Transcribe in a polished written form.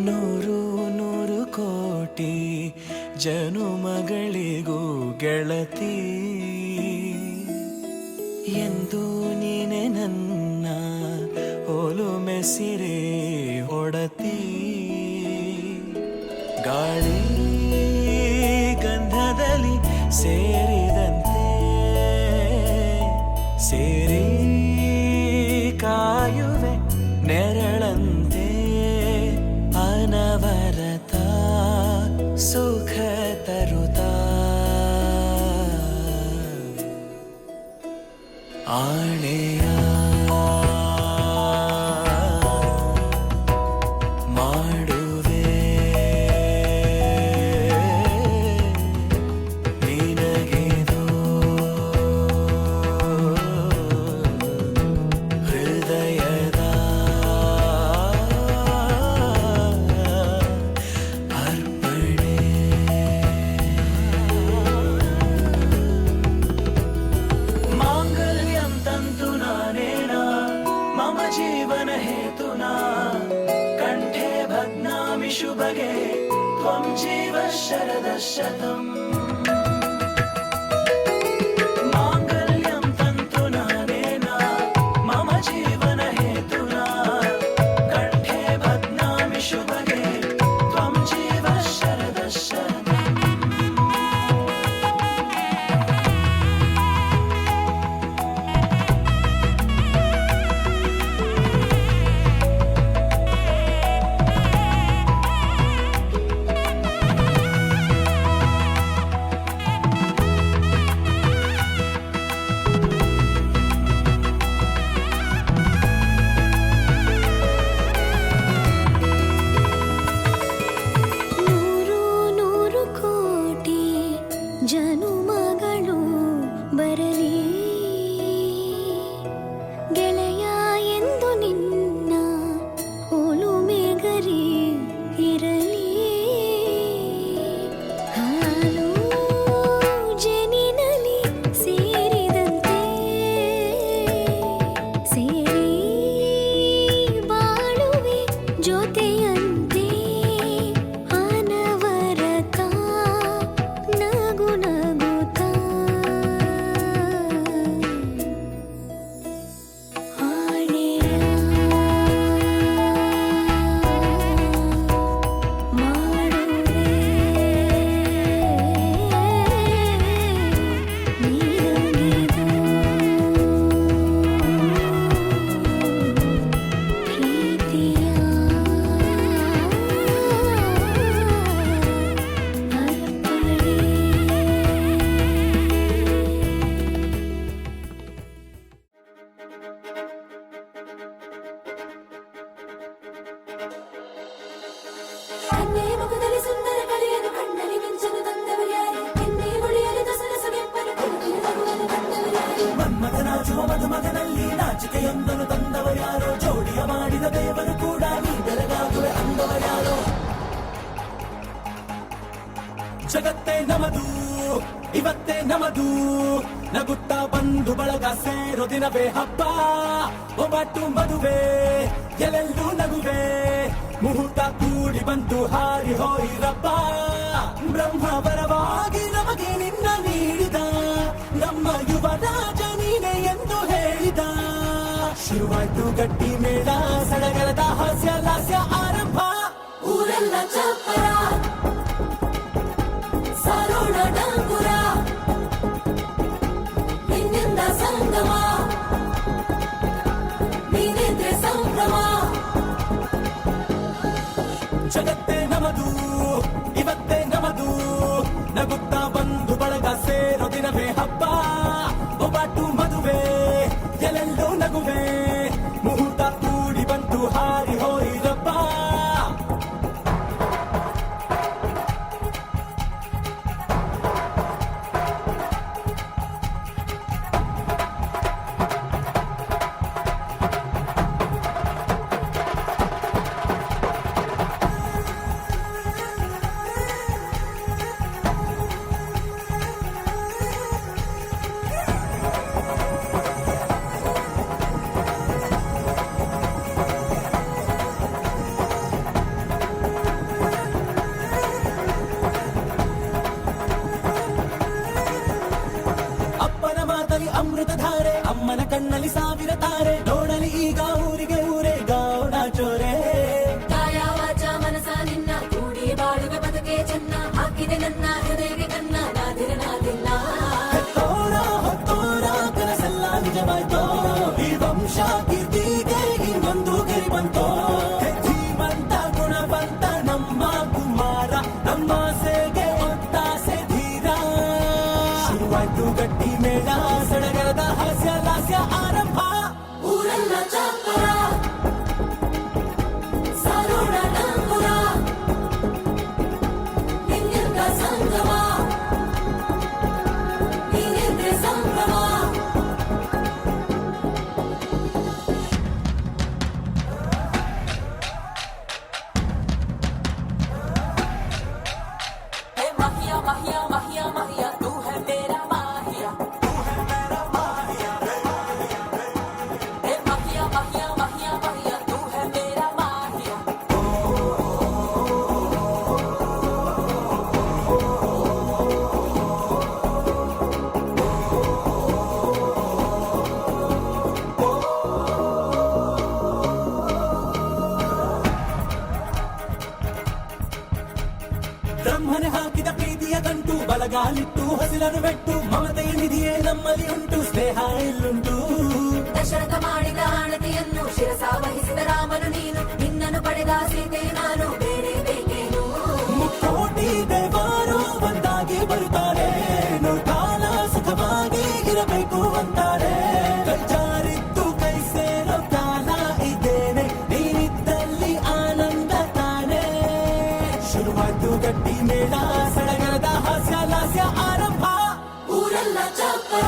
ನೂರು ನೂರು ಕೋಟಿ ಜನುಮಗಳಿಗೂ ಗೆಳತಿ ಎಂದು ನೀನೆ ನನ್ನ ಒಲುಮೆ ಸಿರೆ ಹೊಡತಿ ಗಾಳಿ ಗಂಧದಲ್ಲಿ ಸೇರಿದಂತೆ ಸೇರಿ ಕಾಯುವೆ ನೆರಳಂತೆ ಅನವರತ ಸುಖ ತರುತ್ತಾ ಆಣೆಯ ಮಾಡುವೆ ನಿನಗೆದು ಹೃದಯದ ಅರ್ಪಣೆ ಮಾಂಗಲ್ಯಂ ತಂತು ನಾನೇನ ಮಮ ಜೀವನ ಹೇತುನಾ ಕಂಠೆ ಭಗ್ನಾಮಿ ಶುಭಗೆ ತ್ವಂ ಜೀವ ಶರದ ಶತಂ ಮಾಂಗಲ್ಯಂ ತಂತು ನಾನೇನ ಮಮ ಜೀವನ ಹೇತುನಾ ಕಂಠೆ ಭಗ್ನಾಮಿ ಶುಭಗೆ ತ್ವಂ ಜೀವ ಶರದ ಶತಂ ನೂರು ನೂರು ಕೋಟಿ ಜನುಮಗಳು ಬರಲಿ ಗೆಳೆಯ ಎಂದು ನಿನ್ನ ಒಲುಮೆಗರಿ ಇರಲಿ ಹಾಲು ಜನಿನಲಿ ಸೇರಿದಂತೆ ಸೇರಿ ಬಾಳುವೆ ಜೊತೆಯಂತೆ ಅನವರತ ನಗು ನಗುತ್ತಾ ಆಣೆಯ ಮಾಡುವೆ ನಿನಗೆದು ಪ್ರೀತಿಯ ಕನ್ನೆ ಮುಖದಲ್ಲಿ ಸುಂದರ ಕಲೆಯನ್ನು ಕಣ್ಣಲ್ಲಿ ಮಿಂಚನು ತಂದವರು ಯಾರು ಎನ್ನೆ ಹೊಳೆಯಲು ದಸರ ಸೊಗೆಪ್ಪನು ಕುಳಿತಿರು ನಗುವನ್ನು ತಂದವರು ಯಾರು ಮನ್ಮಥನಾಚುವ ಮಧುಮಗನಲ್ಲಿ ನಾಚಿಕೆಯೊಂದನ್ನು ತಂದವರ್ಯಾರೋ ಜೋಡಿಯ ಮಾಡಿದ ದೇವರು ಕೂಡ ನೀ ಬೆರಗಾಗುವೆ ಅಂದವರ್ಯಾರೋ ಜಗತ್ತೇ ನಮದು ಇವತ್ತೇ ನಮದು ನಗುತ್ತಾ ಬಂದು ಬಳಗ ಸೇರೋ ದಿನವೇ ಹಬ್ಬ ಒಬ್ಬಟ್ಟು ಮದುವೆ ಎಲ್ಲೆಲ್ಲೂ ನಗುವೆ ಮುಹೂರ್ತ ಕೂಡಿ ಬಂತು ಹಾರಿ ಹೋಯಿರಪ್ಪ ಬ್ರಹ್ಮ ವರವಾಗಿ ನಮಗೆ ನಿನ್ನ ನೀಡಿದ ನಮ್ಮ ಯುವರಾಜ ನೀನೆ ಎಂದು ಹೇಳಿದ ಶುರುವಾಯ್ತು ಗಟ್ಟಿ ಮೇಳ ಸಡಗರದ ಹಾಸ್ಯ ಲಾಸ್ಯ ಆರಂಭ ಊರೆಲ್ಲ ಚಪ್ಪರ ಸಾರೋಣ ಡಂಗುರ ನಿನ್ನಿಂದ ಸಂಗಮ ನೀನಿದ್ರೆ ಸಂಭ್ರಮ ಜಗತ್ತೇ ನಮದು ಇವತ್ತೇ ನಮದು ನಗುತ್ತಾ ಬಂದು ಬಳಗ ಸೇರೋ ದಿನವೇ ಹಬ್ಬ ಒಬ್ಬಟ್ಟು ಮದುವೆ ಎಲ್ಲೆಲ್ಲೂ ನಗುವೆ ಮುಹೂರ್ತ ಕೂಡಿ ಬಂತು ಹಾರಿ ಹೋಯಿರಪ್ಪ ಕಣ್ಣಲ್ಲಿ ಸಾವಿರ ತಾರೆ ನೋಡಲಿ ಈಗ ಊರಿಗೆ ಊರೇ ಗೌಡ ಚೋರೆ ಕಾಯ ವಾಚ ಮನಸ ನಿನ್ನ ಕೂಡಿ ಬಾಳುವೆ ಬದುಕೆ ಚೆನ್ನ ಹಾಕಿದೆ ನನ್ನ ಹೃದಯಕ್ಕೆ ಕನ್ನ ನಾದಿರನಾದಿಲ್ಲ ಹೆತ್ತೋರ ಹೊತ್ತೋರ ಕನಸೆಲ್ಲ ನಿಜವಾಯ್ತೋ ಈ ವಂಶ ಕೀರ್ತಿಗೆ ಇನ್ನೊಂದು ಗರಿ ಬಂತೋ ಧೀಮಂತ ಗುಣವಂತ ನಮ್ಮ ಕುಮಾರ ನಮ್ಮ ಸೇಗೆ ಒತ್ತಾಸೆ ಧೀರ ಶುರುವಾಯ್ತು ಗಟ್ಟಿ ಮೇಳ ಸಡಗರದ ಹಾಸ್ಯ ಲಾಸ್ಯ ಆರಂಭ ಊರೆಲ್ಲ ಚಾಪುರ ಸಾರೋಣ ನಂಬುರ ನಿನ್ನಿಂದ ಸಂಗಮ ನೀನೆಂದ್ರೆ ಸಂಭ್ರಮ हे माहिया माहिया माहिया माहिया तू है मेरा माहिया हे माहिया माहिया माहिया माहिया तू है मेरा माहिया ಬ್ರಹ್ಮನೆ ಹಾಕಿದ ಪ್ರೀತಿಯ ಗಂಟು ಬಲಗಾಲಿಟ್ಟು ಹಸಿರನು ಬೆಟ್ಟು ಮಮತೆಯ ನಿಧಿಯೇ ನಮ್ಮಲ್ಲಿ ಉಂಟು ಸ್ನೇಹ ಇಲ್ಲುಂಟು ದಶರಥ ಮಾಡಿದ ಆಣತಿಯನ್ನು ಶಿರಸ ವಹಿಸಿದ ರಾಮನು ನೀನು ನಿನ್ನನ್ನು ಪಡೆದ ಸೀತೆ ನಾನು ಬೇರೆ ಬೇಕೇನು ಮುಕ್ಕೋಟಿ ದೇವರು ಒಂದಾಗಿ ಬರುತ್ತಾರೆ ಕಾಲ ಸುಖವಾಗಿ ಇರಬೇಕು ಅಂತಾರೆ ಕೈ ಜಾರಿದ್ದು ಕೈ ಸೇರೋ ಕಾಲ ಇದ್ದೇನೆ ನೀನಿದ್ದಲ್ಲಿ ಆನಂದ ತಾನೆ ಶುರುವಾಯ್ತು ಗಟ್ಟಿ ಮೇಳ ಸಡಗರದ ಹಾಸ್ಯ ಲಾಸ್ಯ ಆರಂಭ ಊರೆಲ್ಲ ಚಾಪರ